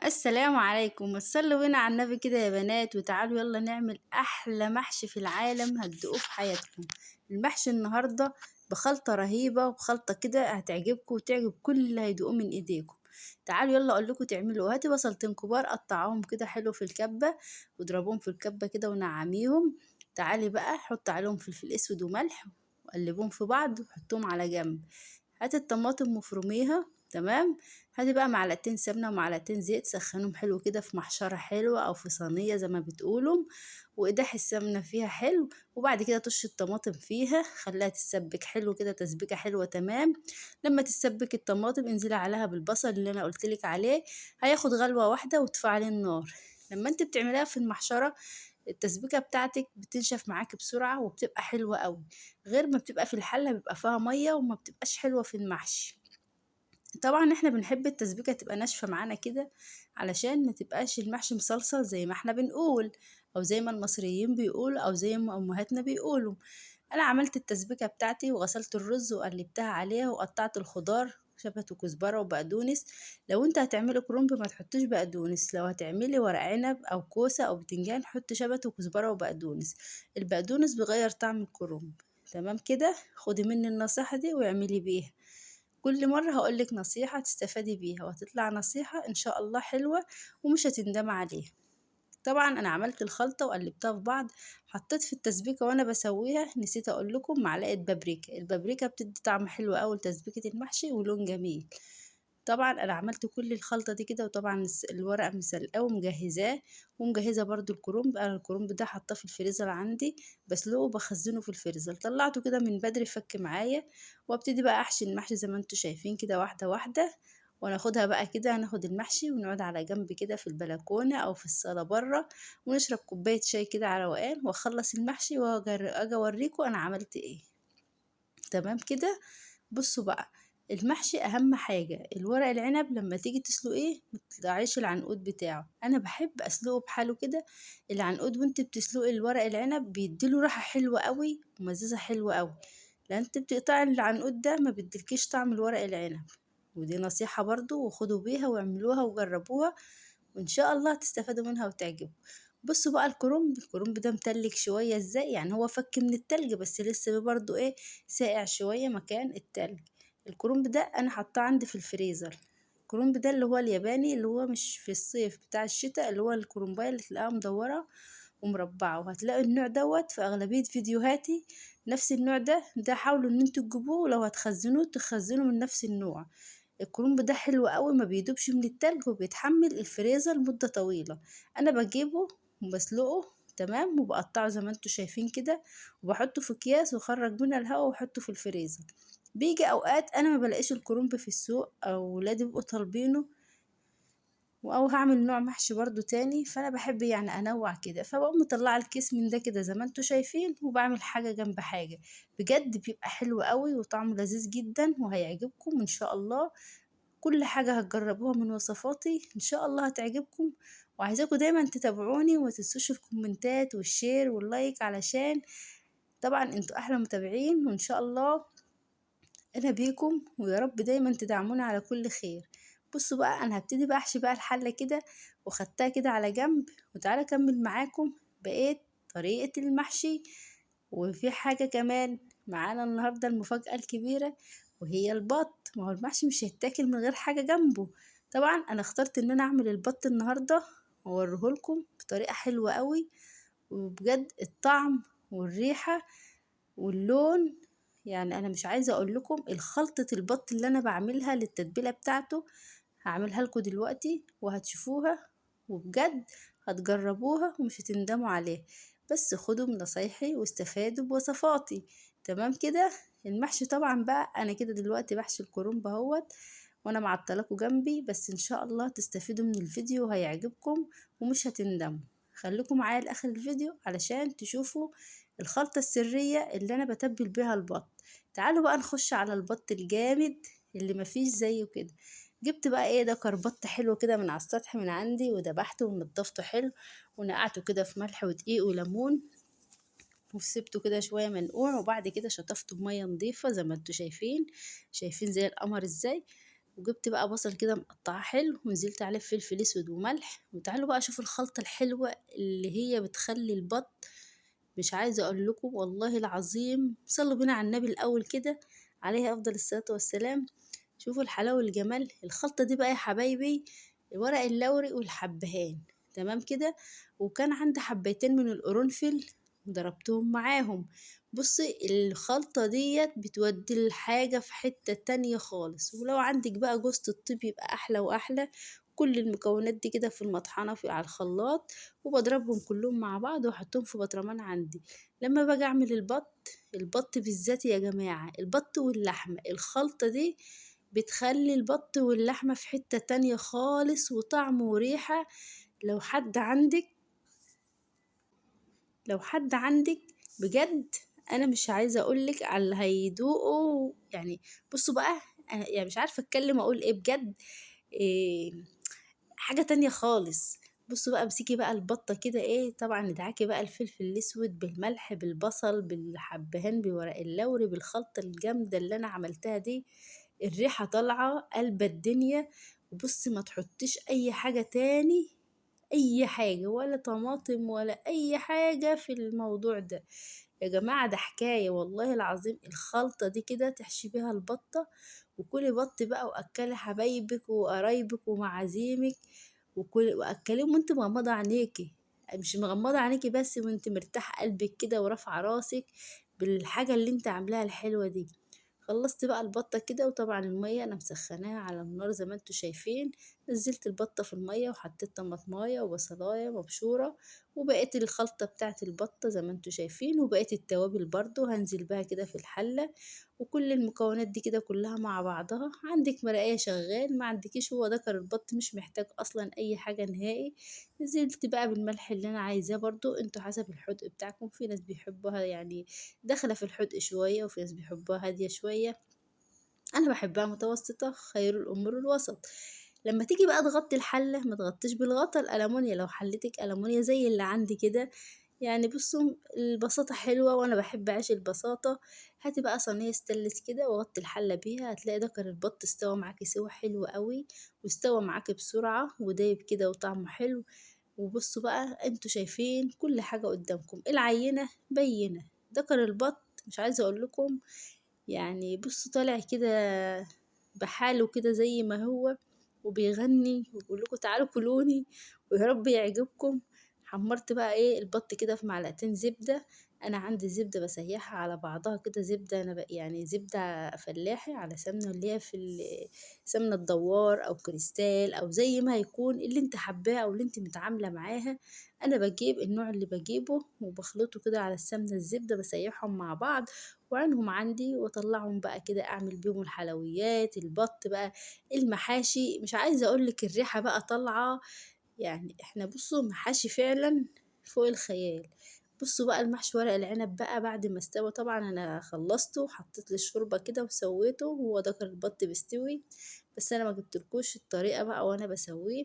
السلام عليكم، صلوا بينا على النبي كده يا بنات، وتعالوا يلا نعمل احلى محشي في العالم هتدوقوه في حياتكم. المحشي النهارده بخلطه رهيبه، وبخلطه كده هتعجبكم وتعجب كل اللي هيدوقوه من ايديكم. تعالوا يلا اقول لكم تعملوا. هاتي بصلتين كبار قطعوهم كده حلو في الكبه، واضربوهم في الكبه كده ونعميهم. تعالي بقى حط عليهم فلفل اسود وملح، وقلبوهم في بعض وحطوهم على جنب. هاتي الطماطم مفروميها، تمام. هاتي بقى معلقتين سمنة ومعلقتين زيت، سخنهم حلو كده في محشرة حلوة أو في صينية زي ما بتقولوا، وإيداح السمنة فيها حلو. وبعد كده طش الطماطم فيها، خليها تتسبك حلو كده تسبيكة حلوة، تمام. لما تتسبك الطماطم انزلي عليها بالبصل اللي أنا قلتلك عليه، هياخد غلوة واحدة وتفعلي عليه النار. لما انت بتعمليها في المحشرة، التسبيكة بتاعتك بتنشف معاكي بسرعة وبتبقى حلوة قوي، غير ما بتبقى في الحلة بيبقى فيها مية وما بتبقاش حلوة في المحشي. طبعا احنا بنحب التسبيكة تبقى ناشفة معانا كده، علشان ما تبقاش المحشي مصلصل زي ما احنا بنقول، او زي ما المصريين بيقولوا، او زي ما امهاتنا بيقولوا. انا عملت التسبيكة بتاعتي وغسلت الرز وقلبتها عليها وقطعت الخضار، شبت وكزبرة وبقدونس. لو انت هتعملي كرنب ما تحطيش بقدونس، لو هتعملي ورق عنب او كوسة او بتنجان حط شبت وكزبرة وبقدونس. البقدونس بيغير طعم الكرنب. تمام كده، خدي مني النصيحة دي واعملي بيها. كل مرة هقولك نصيحة تستفادي بيها، وهتطلع نصيحة إن شاء الله حلوة ومش هتندم عليها. طبعا أنا عملت الخلطة وقلبتها في بعض. حطيت في التسبيكة وأنا بسويها، نسيت أقول لكم، معلقة بابريكا. البابريكا بتدي طعم حلو أوي لتسبيكة المحشي ولون جميل. طبعا انا عملت كل الخلطه دي كده، وطبعا الورق مسلقاه ومجهزاه، ومجهزه برضو الكرنب. انا الكرنب ده حاطاه في الفريزر عندي، بسلقه وبخزنه في الفريزر. طلعته كده من بدري فك معايا، وابتدي بقى احشي المحشي زي ما انتوا شايفين كده، واحده واحده. وناخدها بقى كده، هناخد المحشي ونقعد على جنب كده في البلكونه او في الصاله بره، ونشرب كوبايه شاي كده على روقان، واخلص المحشي واجي اوريكم انا عملت ايه. تمام كده. بصوا بقى، المحشي اهم حاجة الورق العنب. لما تيجي تسلقيه متقطعيش العنقود بتاعه، انا بحب اسلقه بحاله كده. العنقود وانت بتسلقي الورق العنب بيديله ريحة حلوة قوي ومزازة حلوة قوي، لان انت بتقطعي العنقود ده ما بيديلكيش طعم الورق العنب. ودي نصيحة برضو، وخدوا بيها واعملوها وجربوها، وان شاء الله تستفادوا منها وتعجبوا. بصوا بقى الكرنب ده متلج شوية ازاي، يعني هو فك من التلج بس لسه برضو ايه، ساقع شوية مكان التلج. الكرنب ده انا حاطاه عندي في الفريزر. الكرنب ده اللي هو الياباني، اللي هو مش في الصيف بتاع الشتاء، اللي هو الكرنباية اللي تلاقيها مدورة ومربعة. وهتلاقي النوع دوت في اغلبية فيديوهاتي، نفس النوع ده حاولوا ان انتوا تجيبوه، ولو هتخزنوه تخزنوا من نفس النوع. الكرنب ده حلو قوي، ما بيدوبش من التلج وبيتحمل الفريزر مدة طويلة. انا بجيبه وبسلقه، تمام، وبقطعه زي ما انتوا شايفين كده، وبحطه في اكياس واخرج منها الهواء واحطه في الفريزر. بيجي اوقات انا ما بلاقيش الكرنب في السوق، او ولادي بيبقوا طالبينه، او هعمل نوع محشي برضو تاني، فانا بحب يعني انوع كده، فبقوم مطلعه الكيس من ده كده زي ما انتوا شايفين، وبعمل حاجه جنب حاجه. بجد بيبقى حلو قوي وطعمه لذيذ جدا وهيعجبكم ان شاء الله. كل حاجة هتجربوها من وصفاتي إن شاء الله هتعجبكم. وعايزاكم دايما تتابعوني وما تنسوش الكومنتات والشير واللايك، علشان طبعا انتوا أحلى متابعين، وإن شاء الله أنا بيكم، ويا رب دايما تدعموني على كل خير. بصوا بقى، أنا هبتدي بقى أحشي بقى الحلة كده، وخدتها كده على جنب، وتعالى أكمل معاكم بقيت طريقة المحشي. وفي حاجة كمان معانا النهاردة، المفاجأة الكبيرة، وهي البط. ما هو المحشي مش هيتاكل من غير حاجة جنبه. طبعا انا اخترت ان انا اعمل البط النهاردة واوريهولكم بطريقة حلوة قوي، وبجد الطعم والريحة واللون، يعني انا مش عايزة اقول لكم الخلطة البط اللي انا بعملها للتتبيلة بتاعته. هعملها لكم دلوقتي وهتشوفوها، وبجد هتجربوها ومش هتندموا عليها. بس خدوا من نصايحي واستفادوا بوصفاتي. تمام كده. المحشي طبعا بقى انا كده دلوقتي بحشي الكرنب اهوت، وانا معطلاكوا جنبي، بس ان شاء الله تستفيدوا من الفيديو وهيعجبكم ومش هتندموا. خليكم معايا لاخر الفيديو علشان تشوفوا الخلطة السرية اللي انا بتبل بيها البط. تعالوا بقى نخش على البط الجامد اللي مفيش زيه كده. جبت بقى ايه ده، كربط حلو كده من على السطح من عندي، وذبحته ونضفته حلو، ونقعته كده في ملح ودقيق وليمون، وسبته كده شويه منقوع. وبعد كده شطفته بميه نظيفه زي ما انتوا شايفين، شايفين زي القمر ازاي. وجبت بقى بصل كده مقطعاه حلو ونزلت عليه بفلفل اسود وملح. وتعالوا بقى شوفوا الخلطة الحلوة اللي هي بتخلي البط، مش عايزة اقول لكم والله العظيم، صلوا بينا على النبي الاول كده عليه افضل الصلاة والسلام. شوفوا الحلاوة والجمال. الخلطة دي بقى يا حبايبي الورق اللوري والحبهان، تمام كده. وكان عندي حبيتين من القرنفل ضربتهم معاهم. بصي الخلطة ديت بتودي الحاجة في حتة تانية خالص. ولو عندك بقى جوزة الطيب يبقى أحلى وأحلى. كل المكونات دي كده في المطحنة على الخلاط، وبضربهم كلهم مع بعض واحطهم في بطرمان عندي. لما باجي اعمل البط بالذات يا جماعة، البط واللحمة، الخلطة دي بتخلي البط واللحمة في حتة تانية خالص، وطعم وريحة. لو حد عندك لو حد عندك بجد، انا مش عايزة اقولك على اللي هيدوقه يعني. بصوا بقى، أنا يعني مش عارفة اتكلم اقول ايه بجد. إيه، حاجة تانية خالص. بصوا بقى، امسكي بقى البطة كده، ايه طبعا ندعكي بقى الفلفل الاسود بالملح بالبصل بالحبهان بورق اللوري بالخلطة الجامدة اللي انا عملتها دي. الريحة طالعة قلب الدنيا. وبصي ما تحطيش اي حاجة تاني، اي حاجة ولا طماطم ولا اي حاجة في الموضوع ده يا جماعة. ده حكاية والله العظيم. الخلطة دي كده تحشي بيها البطة، وكلي بط بقى واكلي حبايبك وقرايبك ومعازيمك، واكليهم وانت مغمضة عينيكي. مش مغمضة عينيكي بس، وانت مرتاحة قلبك كده ورافعة راسك بالحاجة اللي انت عاملاها الحلوة دي. خلصت بقى البطة كده، وطبعا المية انا مسخناها على النار زي ما انتوا شايفين. نزلت البطة في المية وحطيت طماطماية وبصلاية مبشورة، وبقيت الخلطة بتاعت البطة زي ما انتوا شايفين، وبقيت التوابل برضو هنزل بها كده في الحلة. وكل المكونات دي كده كلها مع بعضها. عندك مرقية شغال، ما عندكيش هو دكر البط مش محتاج اصلا اي حاجة نهائي. نزلت بقى بالملح اللي انا عايزاه، برضو انتوا حسب الحدق بتاعكم. في ناس بيحبوها يعني داخلة في الحدق شوية، وفي ناس بيحبوها هادية شوية. انا بحبها متوسطة، خير الامور الوسط. لما تيجي بقى تغطي الحلة، ما تغطيش بالغطا الألمونيا. لو حلتك ألمونيا زي اللي عندي كده يعني. بصوا البساطة حلوة وانا بحب اعيش البساطة. هاتي بقى صينية ستانلس كده وغطي الحلة بيها، هتلاقي دكر البط استوى معاكي سوا حلو قوي، واستوى معاكي بسرعة ودايب كده وطعمه حلو. وبصوا بقى انتوا شايفين كل حاجة قدامكم، العينة بينة. دكر البط مش عايزة اقول لكم يعني. بصوا طالع كده بحاله كده زي ما هو، وبيغني وبيقول لكم تعالوا كلوني ويا رب يعجبكم. حمرت بقى ايه البط كده في معلقتين زبدة. انا عندي زبدة بسيحها على بعضها كده، زبدة انا يعني زبدة فلاحي على سمنة اللي هي سمنة دوار او كريستال او زي ما هيكون اللي انت حباه او اللي انت متعاملة معاها. انا بجيب النوع اللي بجيبه وبخلطه كده على السمنة الزبدة، بسيحهم مع بعض وعينهم عندي، واطلعهم بقى كده اعمل بيهم الحلويات البط بقى، المحاشي. مش عايزه اقولك الريحه بقى طالعه يعني. احنا بصوا محاشي فعلا فوق الخيال. بصوا بقى المحشي ورق العنب بقى بعد ما استوى، طبعا انا خلصته وحطيت له الشوربه كده وسويته. هو ده كان البط بيستوي، بس انا ما جبتلكوش الطريقه بقى وانا بسويه.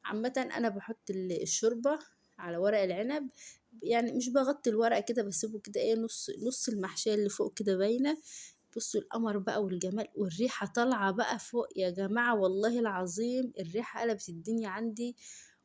عامه انا بحط الشوربه على ورق العنب، يعني مش بغطي الورق كده، بسيبه كده ايه نص نص المحشية اللي فوق كده باينة. بصوا القمر بقى والجمال والريحة طالعة بقى فوق يا جماعة. والله العظيم الريحة قلبت الدنيا عندي.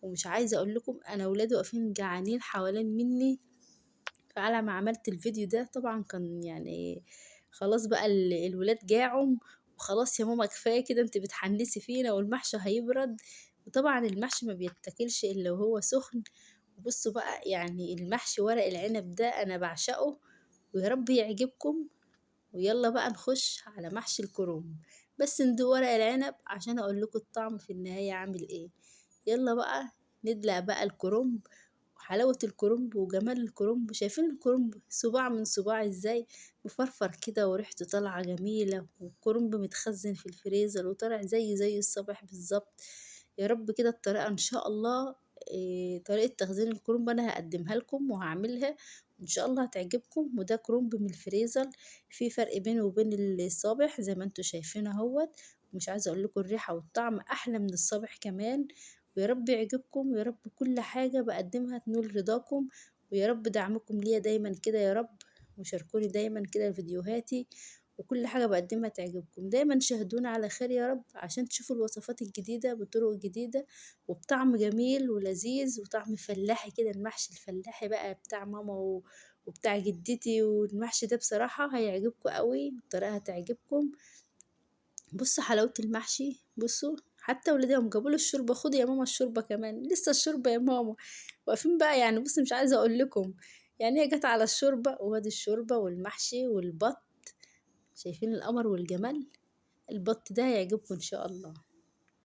ومش عايزة اقول لكم انا ولادي واقفين جعانين حوالين مني. فعلى ما عملت الفيديو ده طبعا كان يعني خلاص بقى الولاد جاعوا. وخلاص يا ماما كفاية كده، انت بتحنسي فينا والمحشي هيبرد. وطبعا المحشي ما بيتاكلش الا وهو سخن. بصوا بقى يعني المحشي ورق العنب ده انا بعشقه، ويا رب يعجبكم. ويلا بقى نخش على محشي الكرنب. بس ندوق ورق العنب عشان اقول لكم الطعم في النهاية عامل ايه. يلا بقى ندلع بقى الكرنب، وحلاوة الكرنب وجمال الكرنب. شايفين الكرنب صباع من صباع ازاي، مفرفر كده وريحته طالعة جميلة، والكرنب متخزن في الفريزر وطالع زي الصبح بالظبط. يا رب كده الطريقة ان شاء الله. طريقة تخزين الكرنب انا هقدمها لكم وهعملها ان شاء الله هتعجبكم. وده كرنب من الفريزر، في فرق بينه وبين الصابح زي ما انتوا شايفين اهوت. مش عايزه اقول لكم الريحه والطعم احلى من الصابح كمان. ويا رب يعجبكم، ويا رب كل حاجه بقدمها تنول رضاكم. ويا رب دعمكم ليا دايما كده يا رب، وشاركوني دايما كده في فيديوهاتي. وكل حاجة بقدمها تعجبكم. دايما شاهدونا على خير يا رب عشان تشوفوا الوصفات الجديدة بطرق جديدة وبطعم جميل ولذيذ وطعم فلاحي كده. المحشي الفلاحي بقى بتاع ماما وبتاع جدتي، والمحشي ده بصراحة هيعجبكم قوي، الطريقة هتعجبكم. بصوا حلاوة المحشي، بصوا حتى ولادهم جابوا له الشوربة، خدي يا ماما الشوربة كمان، لسه الشوربة يا ماما. واقفين بقى يعني، بص مش عايزة اقول لكم، يعني هي جت على الشوربة، وادي الشوربة والمحشي والبط. شايفين القمر والجمال؟ البط ده هيعجبكم ان شاء الله.